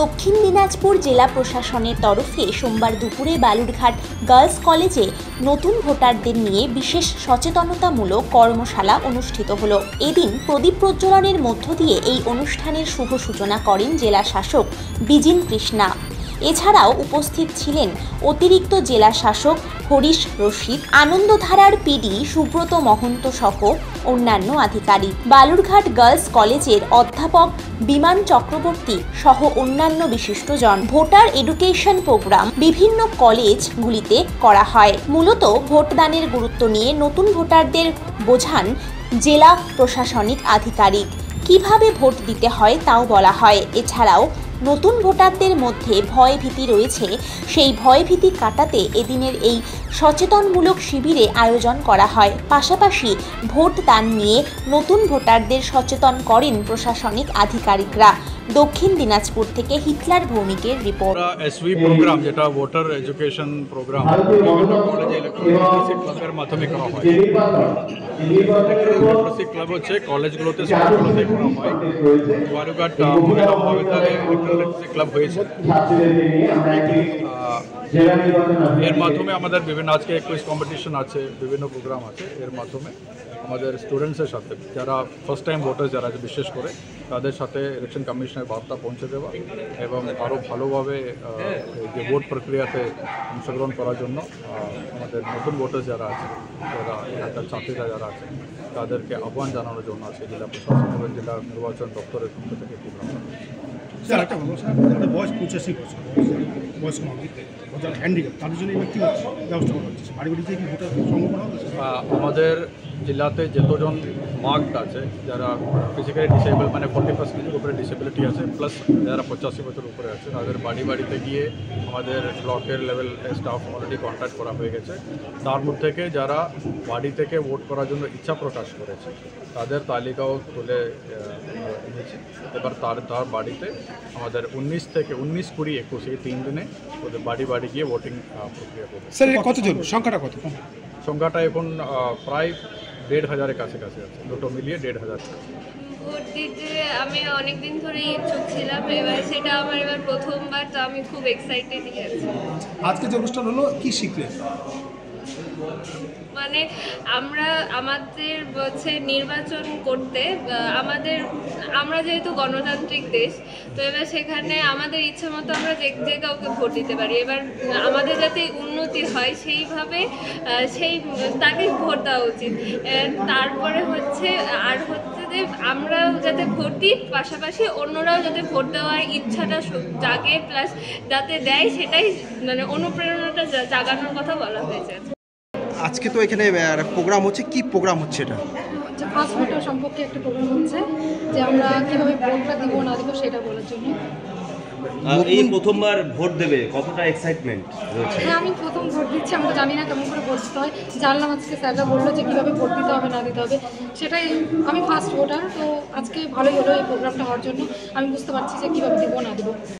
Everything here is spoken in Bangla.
দক্ষিণ দিনাজপুর জেলা প্রশাসনের তরফে সোমবার দুপুরে বালুরঘাট গার্লস কলেজে নতুন ভোটারদের নিয়ে বিশেষ সচেতনতামূলক কর্মশালা অনুষ্ঠিত হলো। এদিন প্রদীপ প্রজ্বলনের মধ্য দিয়ে এই অনুষ্ঠানের শুভ সূচনা করেন জেলা শাসক বিজিন কৃষ্ণা। এছাড়াও উপস্থিত ছিলেন অতিরিক্ত জেলা শাসক হরিশ রশিদ, আনন্দধারার পিডি সুব্রত মহন্ত সহ অন্যান্য আধিকারিক। বালুরঘাট গার্লস কলেজের অধ্যাপক বিমান চক্রবর্তী সহ অন্যান্য বিশিষ্টজন। ভোটার এডুকেশন প্রোগ্রাম বিভিন্ন কলেজগুলিতে করা হয়। মূলত ভোটদানের গুরুত্ব নিয়ে নতুন ভোটারদের বোঝান জেলা প্রশাসনিক আধিকারিক। কিভাবে ভোট দিতে হয় তাও বলা হয়। এছাড়াও নতুন ভোটারদের মধ্যে ভয় ভীতি রয়েছে, সেই ভয় ভীতি কাটাতে এদিনের এই সচেতনমূলক শিবিরে আয়োজন করা হয়। পাশাপাশি ভোট দান নিয়ে নতুন ভোটারদের সচেতন করেন প্রশাসনিক আধিকারিকরা। দক্ষিণ দিনাজপুর থেকে হিটলার ভৌমিকের রিপোর্ট। এসভি প্রোগ্রাম, যেটা ভোটার এডুকেশন প্রোগ্রাম, বিভিন্ন কলেজে ইলেকট্রনিক ক্লাবের মাধ্যমে করা হয়। ইলেকট্রনিক ক্লাব হচ্ছে কলেজগুলোতে, স্কুলগুলোতে করা হয়। বালুরঘাট মহিলা মহাবিদ্যালয়ে ইলেকট্রনিক ক্লাব হয়েছে। এর মাধ্যমে আমাদের বিভিন্ন, আজকে কুইজ কম্পিটিশন আছে, বিভিন্ন প্রোগ্রাম আছে। এর মাধ্যমে আমাদের স্টুডেন্টসের সাথে, যারা ফার্স্ট টাইম ভোটার যারা আছে বিশেষ করে, তাদের সাথে ইলেকশন কমিশনের বার্তা পৌঁছে দেওয়া এবং আরও ভালোভাবে যে ভোট প্রক্রিয়াতে অংশগ্রহণ করার জন্য আমাদের নতুন ভোটার যারা আছে, যারা এখানকার ছাত্রীরা যারা আছে, তাদেরকে আহ্বান জানানোর জন্য আছে জেলা প্রশাসন এবং জেলা নির্বাচন দপ্তরের পক্ষ থেকে প্রোগ্রাম। স্যার, একটা বলবো স্যার, বয়স 85 বছর বয়স কম, যারা হ্যান্ডিক্যাপ তাদের জন্য এবার কী ব্যবস্থা করা হচ্ছে? বাড়ি বাড়িতে কি ভোটার সংগ্রহ করা হচ্ছে? আমাদের জেলাতে যতজন মার্কড আছে, যারা ফিজিক্যালি ডিসেবল, মানে 40% উপরে ডিসেবিলিটি আছে, প্লাস যারা 85 বছর উপরে আছে, তাদের বাড়ি বাড়িতে গিয়ে আমাদের ব্লকের লেভেল স্টাফ অলরেডি কন্ট্যাক্ট করা হয়ে গেছে। তার মধ্যে থেকে যারা বাড়ি থেকে ভোট করার জন্য ইচ্ছা প্রকাশ করেছে, তাদের তালিকাও তুলে এনেছি। এবার তার বাড়িতে আমাদের 19 থেকে 19, 20, 21 এই 3 দিনে ওদের বাড়ি বাড়ি গিয়ে ভোটিং প্রক্রিয়া করবে। স্যার, কতজন, সংখ্যাটা কত? সংখ্যাটা এখন প্রায় 1,500-এর কাছাকাছি আছে, দুটো মিলিয়ে 1,500। ভোট দিতে আমি অনেকদিন ধরে ইচ্ছুক ছিলাম, এবার সেটা আমার প্রথমবার, তো আমি খুব এক্সাইটেড আছি। আজকে যে অনুষ্ঠান হলো, কি শিখলেন? মানে আমাদের হচ্ছে নির্বাচন করতে, আমরা যেহেতু গণতান্ত্রিক দেশ, তো এবার সেখানে আমাদের ইচ্ছে মতো আমরা যে কাউকে ভোট দিতে পারি। এবার আমাদের যাতে উন্নতি হয় সেইভাবে তাকে ভোট দেওয়া উচিত। তারপরে হচ্ছে যে আমরা যাতে ভোট দিই, পাশাপাশি অন্যরাও যাতে ভোট দেওয়ার ইচ্ছাটা জাগে, প্লাস যাতে দেয়, সেটাই মানে অনুপ্রেরণাটা জাগানোর কথা বলা হয়েছে। আজকে তো এখানে প্রোগ্রাম হচ্ছে, কি প্রোগ্রাম হচ্ছে এটা? ফার্স্ট ভোটার সম্পর্কে একটা প্রোগ্রাম হচ্ছে, যে আমরা কীভাবে ভোটটা দিব না দিব সেটা বলার জন্য। এই প্রথমবার ভোট দেবে, কতটা এক্সাইটমেন্ট রয়েছে? হ্যাঁ, আমি প্রথম ভোট দিচ্ছি, আমরা জানি না কেমন করে ভোট দিতে হয়। জানলাম আজকে স্যাররা বললো যে কীভাবে ভোট দিতে হবে না দিতে হবে, সেটাই। আমি ফার্স্ট ভোটার, তো আজকে ভালোই হলো এই প্রোগ্রামটা হওয়ার জন্য। আমি বুঝতে পারছি যে কীভাবে দিব না দেবো।